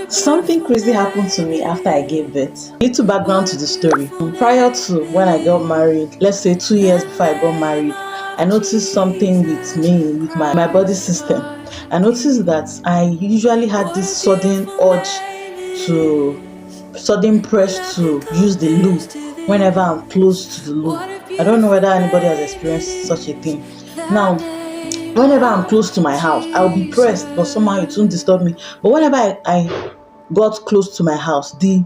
Something crazy happened to me after I gave birth. Little background to the story. Prior to when I got married, let's say 2 years before I got married, I noticed something with me, with my body system. I noticed that I usually had this sudden press to use the loo whenever I'm close to the loo. I don't know whether anybody has experienced such a thing. Now, whenever I'm close to my house, I'll be pressed, but somehow it won't disturb me. But whenever I got close to my house, the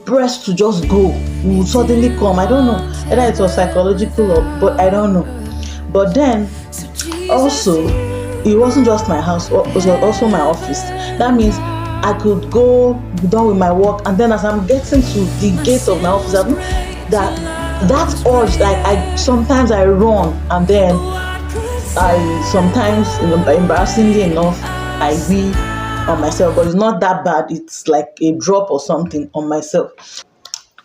press to just go will suddenly come. I don't know whether it was psychological or, but I don't know. But then also, it wasn't just my house, it was also my office. That means I could go, be done with my work, and then as I'm getting to the gate of my office, that urge, like I run, and then I sometimes, embarrassingly enough, I wee on myself, but it's not that bad. It's like a drop or something on myself.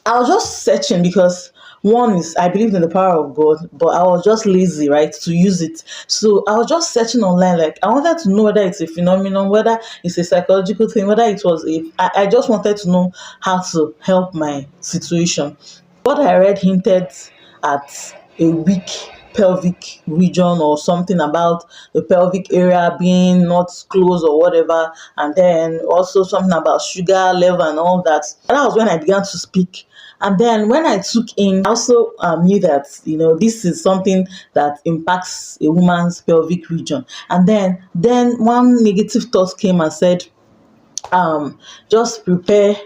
I was just searching because one is I believed in the power of God, but I was just lazy, right, to use it. So I was just searching online, like I wanted to know whether it's a phenomenon, whether it's a psychological thing, whether it was I just wanted to know how to help my situation. What I read hinted at a weak pelvic region or something about the pelvic area being not close or whatever, and then also something about sugar level and all that. And that was when I began to speak. And then when I took in, I also knew that this is something that impacts a woman's pelvic region. And then one negative thought came and said, just prepare,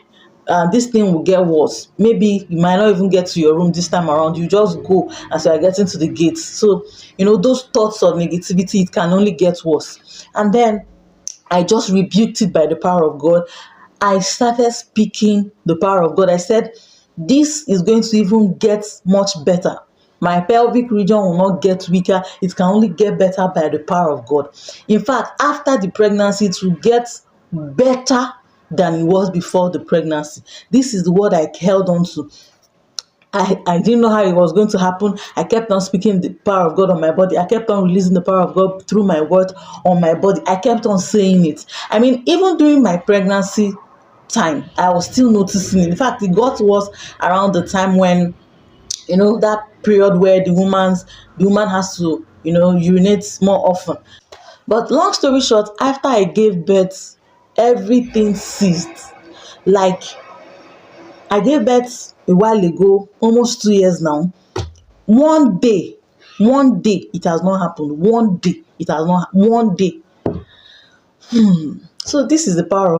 this thing will get worse. Maybe you might not even get to your room this time around. You just go as you are getting to the gates. So those thoughts of negativity, it can only get worse. And then I just rebuked it by the power of God. I started speaking the power of God. I said, this is going to even get much better. My pelvic region will not get weaker. It can only get better by the power of God. In fact, after the pregnancy, it will get better than it was before the pregnancy. This is the word I held on to. I didn't know how it was going to happen. I kept on speaking the power of God on my body. I kept on releasing the power of God through my word on my body. I kept on saying it. I mean, even during my pregnancy time, I was still noticing it. In fact, it got worse around the time when, that period where the woman has to, urinate more often. But long story short, after I gave birth, everything ceased. Like, I gave birth a while ago, almost 2 years now. One day, it has not happened. One day, it has not. One day. So this is the power of